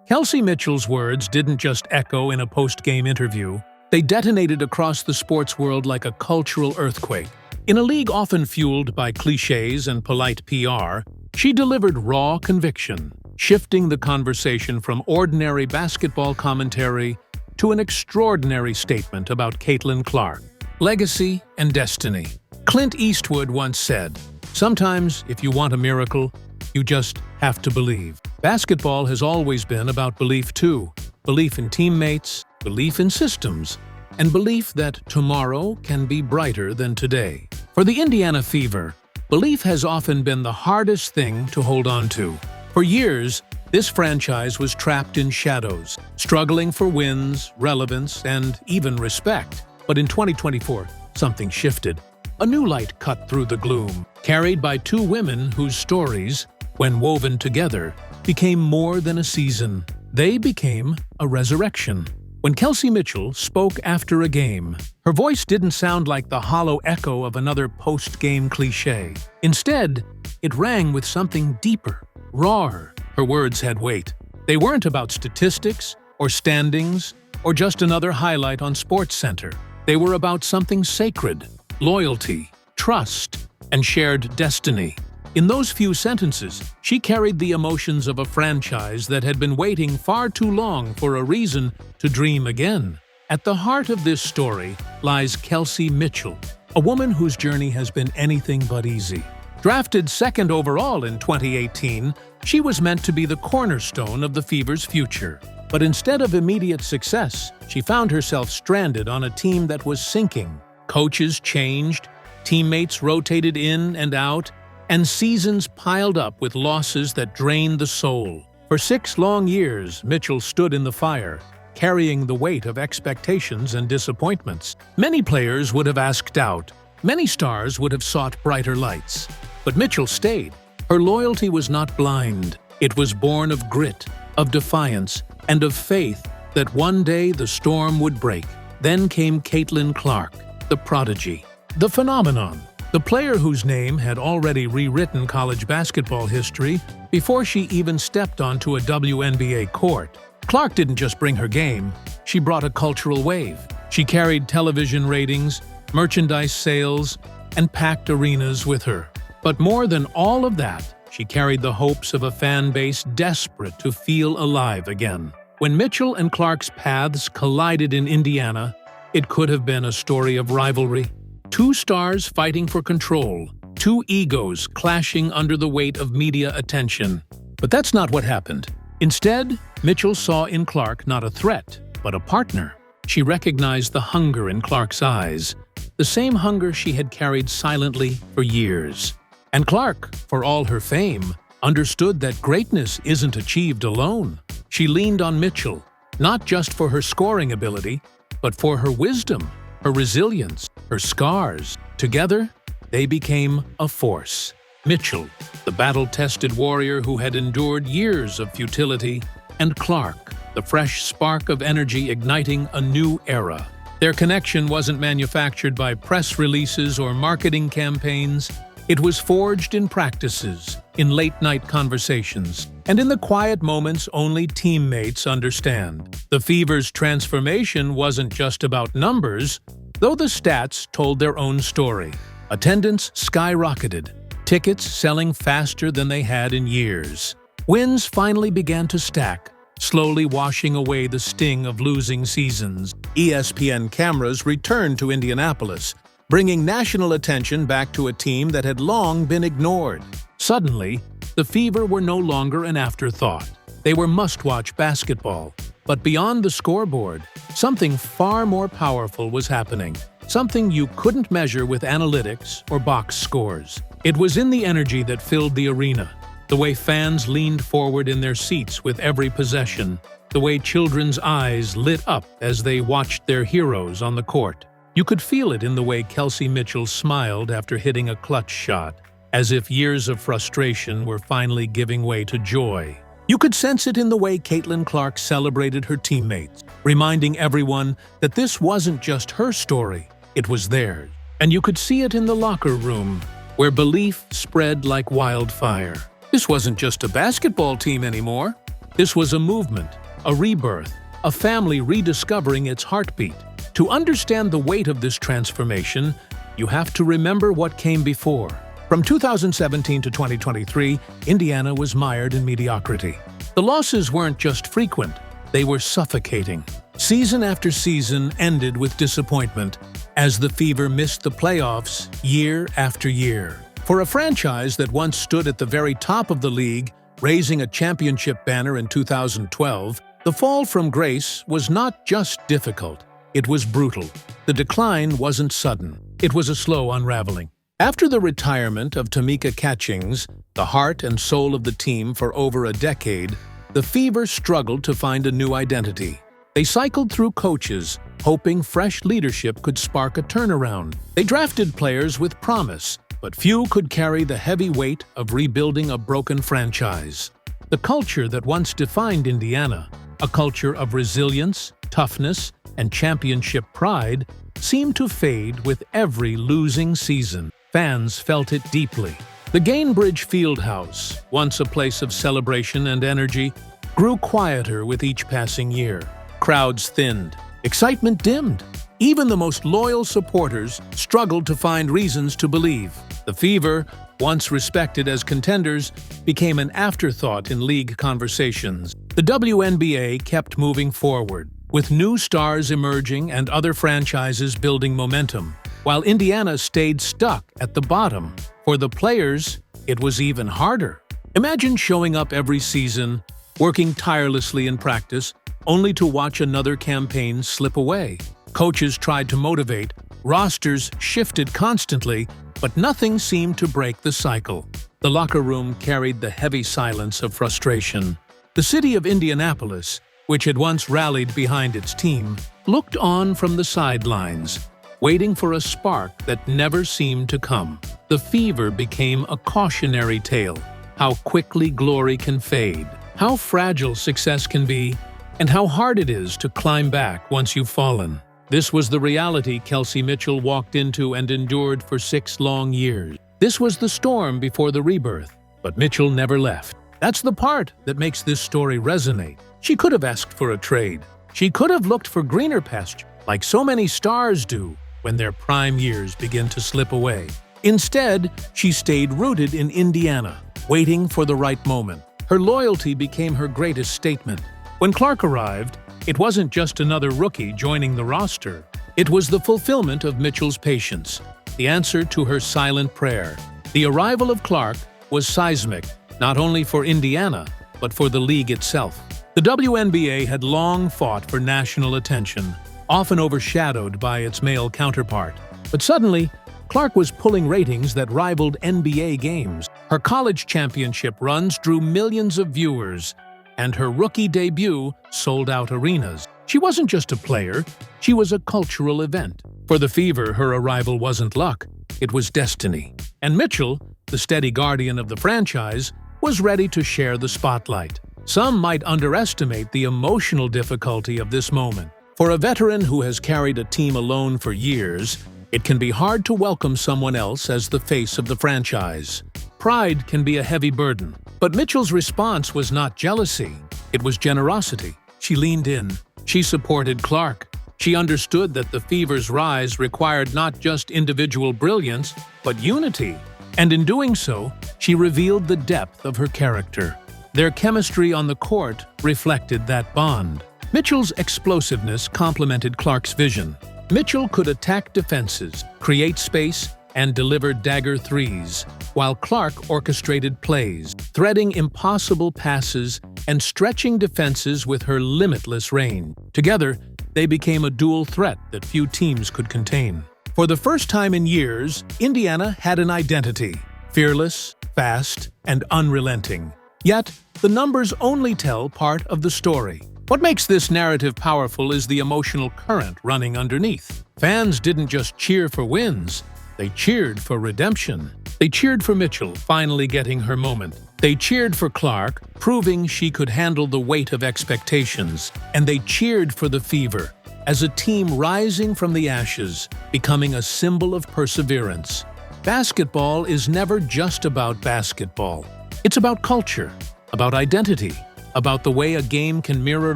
Kelsey Mitchell's words didn't just echo in a post-game interview. They detonated across the sports world like a cultural earthquake. In a league often fueled by cliches and polite PR, she delivered raw conviction, shifting the conversation from ordinary basketball commentary to an extraordinary statement about Caitlin Clark, legacy and destiny. Clint Eastwood once said, "Sometimes, if you want a miracle, you just have to believe." Basketball has always been about belief too. Belief in teammates, belief in systems, and belief that tomorrow can be brighter than today. For the Indiana Fever, belief has often been the hardest thing to hold on to. For years, this franchise was trapped in shadows, struggling for wins, relevance, and even respect. But in 2024, something shifted. A new light cut through the gloom, carried by two women whose stories, when woven together, became more than a season. They became a resurrection. When Kelsey Mitchell spoke after a game, her voice didn't sound like the hollow echo of another post-game cliché. Instead, it rang with something deeper, rawer. Her words had weight. They weren't about statistics or standings or just another highlight on SportsCenter. They were about something sacred, loyalty, trust, and shared destiny. In those few sentences, she carried the emotions of a franchise that had been waiting far too long for a reason to dream again. At the heart of this story lies Kelsey Mitchell, a woman whose journey has been anything but easy. Drafted second overall in 2018, she was meant to be the cornerstone of the Fever's future. But instead of immediate success, she found herself stranded on a team that was sinking. Coaches changed, teammates rotated in and out, and seasons piled up with losses that drained the soul. For 6 long years, Mitchell stood in the fire, carrying the weight of expectations and disappointments. Many players would have asked out. Many stars would have sought brighter lights. But Mitchell stayed. Her loyalty was not blind. It was born of grit, of defiance, and of faith that one day the storm would break. Then came Caitlin Clark, the prodigy, the phenomenon. The player whose name had already rewritten college basketball history before she even stepped onto a WNBA court. Clark didn't just bring her game, she brought a cultural wave. She carried television ratings, merchandise sales, and packed arenas with her. But more than all of that, she carried the hopes of a fan base desperate to feel alive again. When Mitchell and Clark's paths collided in Indiana, it could have been a story of rivalry. Two stars fighting for control, two egos clashing under the weight of media attention. But that's not what happened. Instead, Mitchell saw in Clark not a threat, but a partner. She recognized the hunger in Clark's eyes, the same hunger she had carried silently for years. And Clark, for all her fame, understood that greatness isn't achieved alone. She leaned on Mitchell, not just for her scoring ability, but for her wisdom, her resilience, her scars. Together, they became a force. Mitchell, the battle-tested warrior who had endured years of futility, and Clark, the fresh spark of energy igniting a new era. Their connection wasn't manufactured by press releases or marketing campaigns. It was forged in practices, in late-night conversations, and in the quiet moments only teammates understand. The Fever's transformation wasn't just about numbers, though the stats told their own story. Attendance skyrocketed, tickets selling faster than they had in years. Wins finally began to stack, slowly washing away the sting of losing seasons. ESPN cameras returned to Indianapolis, bringing national attention back to a team that had long been ignored. Suddenly, the Fever were no longer an afterthought. They were must-watch basketball. But beyond the scoreboard, something far more powerful was happening. Something you couldn't measure with analytics or box scores. It was in the energy that filled the arena, the way fans leaned forward in their seats with every possession, the way children's eyes lit up as they watched their heroes on the court. You could feel it in the way Kelsey Mitchell smiled after hitting a clutch shot, as if years of frustration were finally giving way to joy. You could sense it in the way Caitlin Clark celebrated her teammates, reminding everyone that this wasn't just her story, it was theirs. And you could see it in the locker room, where belief spread like wildfire. This wasn't just a basketball team anymore. This was a movement, a rebirth, a family rediscovering its heartbeat. To understand the weight of this transformation, you have to remember what came before. From 2017 to 2023, Indiana was mired in mediocrity. The losses weren't just frequent, they were suffocating. Season after season ended with disappointment, as the Fever missed the playoffs year after year. For a franchise that once stood at the very top of the league, raising a championship banner in 2012, the fall from grace was not just difficult, it was brutal. The decline wasn't sudden, it was a slow unraveling. After the retirement of Tamika Catchings, the heart and soul of the team for over a decade, the Fever struggled to find a new identity. They cycled through coaches, hoping fresh leadership could spark a turnaround. They drafted players with promise, but few could carry the heavy weight of rebuilding a broken franchise. The culture that once defined Indiana, a culture of resilience, toughness, and championship pride, seemed to fade with every losing season. Fans felt it deeply. The Gainbridge Fieldhouse, once a place of celebration and energy, grew quieter with each passing year. Crowds thinned, excitement dimmed. Even the most loyal supporters struggled to find reasons to believe. The Fever, once respected as contenders, became an afterthought in league conversations. The WNBA kept moving forward, with new stars emerging and other franchises building momentum, while Indiana stayed stuck at the bottom. For the players, it was even harder. Imagine showing up every season, working tirelessly in practice, only to watch another campaign slip away. Coaches tried to motivate, rosters shifted constantly, but nothing seemed to break the cycle. The locker room carried the heavy silence of frustration. The city of Indianapolis, which had once rallied behind its team, looked on from the sidelines, waiting for a spark that never seemed to come. The Fever became a cautionary tale: how quickly glory can fade, how fragile success can be, and how hard it is to climb back once you've fallen. This was the reality Kelsey Mitchell walked into and endured for 6 long years. This was the storm before the rebirth, but Mitchell never left. That's the part that makes this story resonate. She could have asked for a trade. She could have looked for greener pasture, like so many stars do when their prime years begin to slip away. Instead, she stayed rooted in Indiana, waiting for the right moment. Her loyalty became her greatest statement. When Clark arrived, it wasn't just another rookie joining the roster. It was the fulfillment of Mitchell's patience, the answer to her silent prayer. The arrival of Clark was seismic, not only for Indiana, but for the league itself. The WNBA had long fought for national attention, often overshadowed by its male counterpart. But suddenly, Clark was pulling ratings that rivaled NBA games. Her college championship runs drew millions of viewers, and her rookie debut sold out arenas. She wasn't just a player, she was a cultural event. For the Fever, her arrival wasn't luck, it was destiny. And Mitchell, the steady guardian of the franchise, was ready to share the spotlight. Some might underestimate the emotional difficulty of this moment. For a veteran who has carried a team alone for years, it can be hard to welcome someone else as the face of the franchise. Pride can be a heavy burden. But Mitchell's response was not jealousy, it was generosity. She leaned in. She supported Clark. She understood that the Fever's rise required not just individual brilliance, but unity. And in doing so, she revealed the depth of her character. Their chemistry on the court reflected that bond. Mitchell's explosiveness complemented Clark's vision. Mitchell could attack defenses, create space, and deliver dagger threes, while Clark orchestrated plays, threading impossible passes and stretching defenses with her limitless range. Together, they became a dual threat that few teams could contain. For the first time in years, Indiana had an identity: fearless, fast, and unrelenting. Yet, the numbers only tell part of the story. What makes this narrative powerful is the emotional current running underneath. Fans didn't just cheer for wins, they cheered for redemption. They cheered for Mitchell finally getting her moment. They cheered for Clark, proving she could handle the weight of expectations. And they cheered for the Fever, as a team rising from the ashes, becoming a symbol of perseverance. Basketball is never just about basketball. It's about culture, about identity, about the way a game can mirror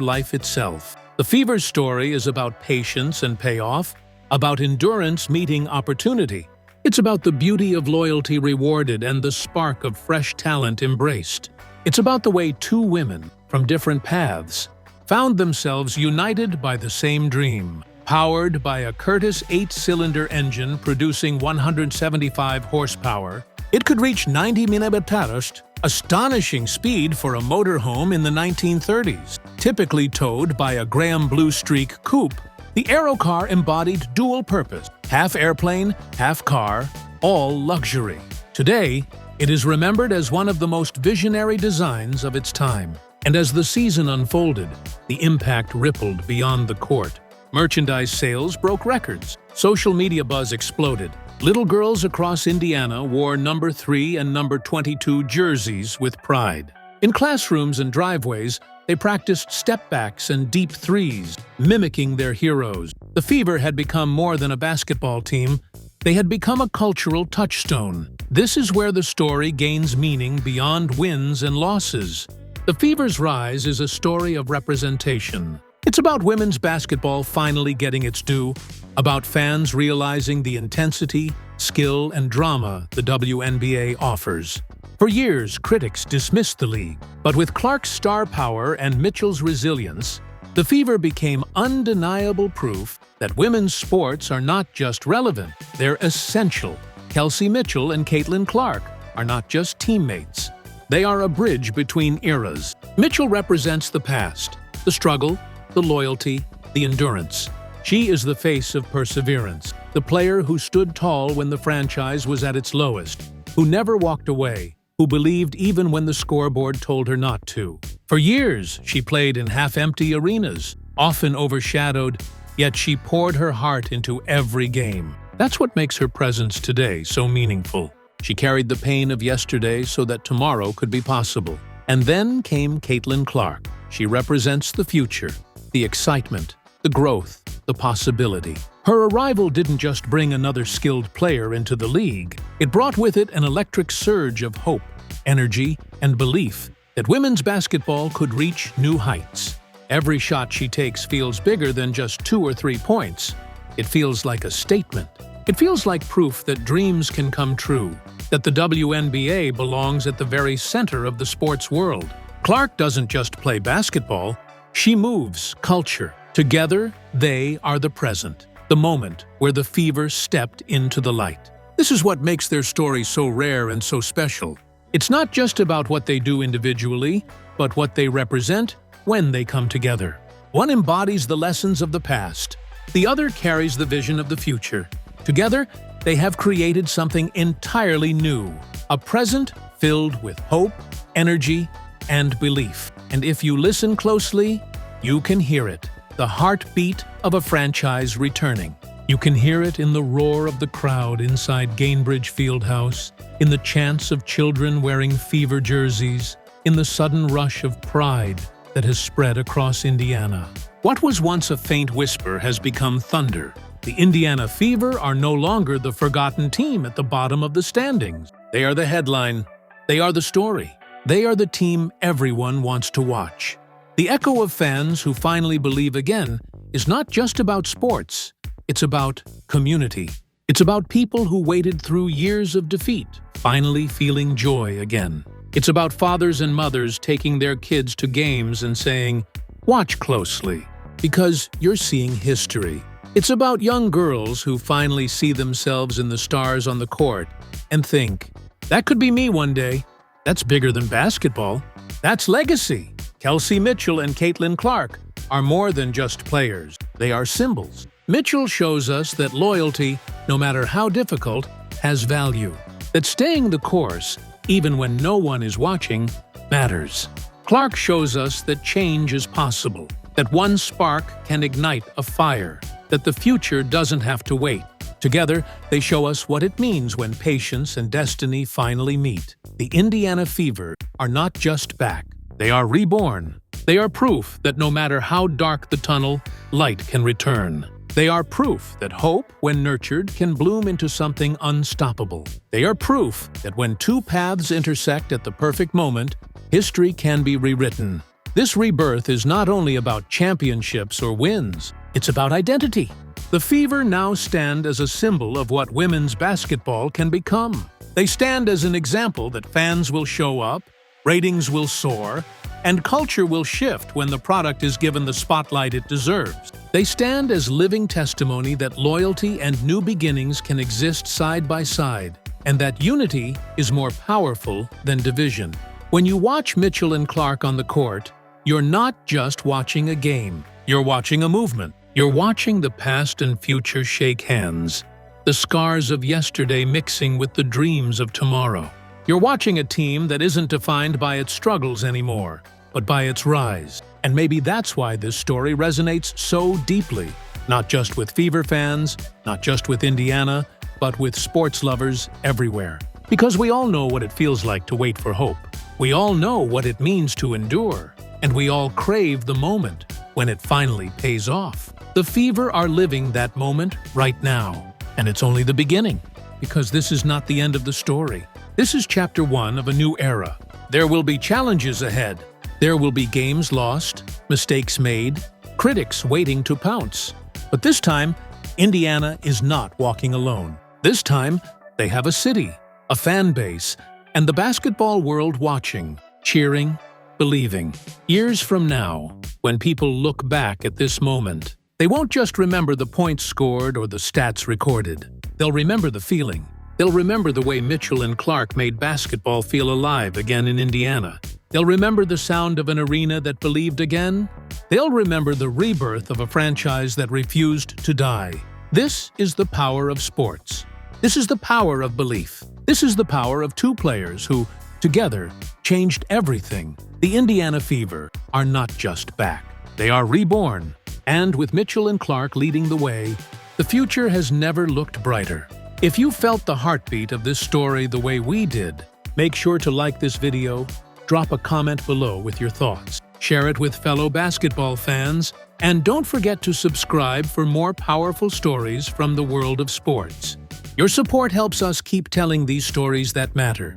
life itself. The Fever's story is about patience and payoff, about endurance meeting opportunity. It's about the beauty of loyalty rewarded and the spark of fresh talent embraced. It's about the way two women from different paths found themselves united by the same dream. Powered by a Curtiss 8-cylinder engine producing 175 horsepower, it could reach 90 km/h, astonishing speed for a motorhome in the 1930s. Typically towed by a Graham Blue Streak coupe, the Aerocar embodied dual purpose, half airplane, half car, all luxury. Today, it is remembered as one of the most visionary designs of its time. And as the season unfolded, the impact rippled beyond the court. Merchandise sales broke records. Social media buzz exploded. Little girls across Indiana wore number 3 and number 22 jerseys with pride. In classrooms and driveways, they practiced step-backs and deep threes, mimicking their heroes. The Fever had become more than a basketball team. They had become a cultural touchstone. This is where the story gains meaning beyond wins and losses. The Fever's rise is a story of representation. It's about women's basketball finally getting its due, about fans realizing the intensity, skill, and drama the WNBA offers. For years, critics dismissed the league, but with Clark's star power and Mitchell's resilience, the Fever became undeniable proof that women's sports are not just relevant, they're essential. Kelsey Mitchell and Caitlin Clark are not just teammates. They are a bridge between eras. Mitchell represents the past, the struggle, the loyalty, the endurance. She is the face of perseverance, the player who stood tall when the franchise was at its lowest, who never walked away, who believed even when the scoreboard told her not to. For years, she played in half-empty arenas, often overshadowed, yet she poured her heart into every game. That's what makes her presence today so meaningful. She carried the pain of yesterday so that tomorrow could be possible. And then came Caitlin Clark. She represents the future, the excitement, the growth, the possibility. Her arrival didn't just bring another skilled player into the league. It brought with it an electric surge of hope, energy, and belief that women's basketball could reach new heights. Every shot she takes feels bigger than just 2 or 3 points. It feels like a statement. It feels like proof that dreams can come true, that the WNBA belongs at the very center of the sports world. Clark doesn't just play basketball, she moves culture. Together, they are the present, the moment where the Fever stepped into the light. This is what makes their story so rare and so special. It's not just about what they do individually, but what they represent when they come together. One embodies the lessons of the past, the other carries the vision of the future. Together, they have created something entirely new, a present filled with hope, energy, and belief. And if you listen closely, you can hear it, the heartbeat of a franchise returning. You can hear it in the roar of the crowd inside Gainbridge Fieldhouse, in the chants of children wearing Fever jerseys, in the sudden rush of pride that has spread across Indiana. What was once a faint whisper has become thunder. The Indiana Fever are no longer the forgotten team at the bottom of the standings. They are the headline. They are the story. They are the team everyone wants to watch. The echo of fans who finally believe again is not just about sports. It's about community. It's about people who waited through years of defeat, finally feeling joy again. It's about fathers and mothers taking their kids to games and saying, "Watch closely, because you're seeing history." It's about young girls who finally see themselves in the stars on the court and think, "That could be me one day. That's bigger than basketball. That's legacy." Kelsey Mitchell and Caitlin Clark are more than just players. They are symbols. Mitchell shows us that loyalty, no matter how difficult, has value. That staying the course, even when no one is watching, matters. Clark shows us that change is possible. That one spark can ignite a fire. That the future doesn't have to wait. Together, they show us what it means when patience and destiny finally meet. The Indiana Fever are not just back. They are reborn. They are proof that no matter how dark the tunnel, light can return. They are proof that hope, when nurtured, can bloom into something unstoppable. They are proof that when two paths intersect at the perfect moment, history can be rewritten. This rebirth is not only about championships or wins, it's about identity. The Fever now stand as a symbol of what women's basketball can become. They stand as an example that fans will show up, ratings will soar, and culture will shift when the product is given the spotlight it deserves. They stand as living testimony that loyalty and new beginnings can exist side by side, and that unity is more powerful than division. When you watch Mitchell and Clark on the court, you're not just watching a game. You're watching a movement. You're watching the past and future shake hands, the scars of yesterday mixing with the dreams of tomorrow. You're watching a team that isn't defined by its struggles anymore, but by its rise. And maybe that's why this story resonates so deeply, not just with Fever fans, not just with Indiana, but with sports lovers everywhere. Because we all know what it feels like to wait for hope. We all know what it means to endure. And we all crave the moment when it finally pays off. The Fever are living that moment right now. And it's only the beginning, because this is not the end of the story. This is chapter 1 of a new era. There will be challenges ahead. There will be games lost, mistakes made, critics waiting to pounce. But this time, Indiana is not walking alone. This time, they have a city, a fan base, and the basketball world watching, cheering, believing. Years from now, when people look back at this moment, they won't just remember the points scored or the stats recorded. They'll remember the feeling. They'll remember the way Mitchell and Clark made basketball feel alive again in Indiana. They'll remember the sound of an arena that believed again. They'll remember the rebirth of a franchise that refused to die. This is the power of sports. This is the power of belief. This is the power of two players who, together, changed everything. The Indiana Fever are not just back. They are reborn. And with Mitchell and Clark leading the way, the future has never looked brighter. If you felt the heartbeat of this story the way we did, make sure to like this video, drop a comment below with your thoughts, share it with fellow basketball fans, and don't forget to subscribe for more powerful stories from the world of sports. Your support helps us keep telling these stories that matter.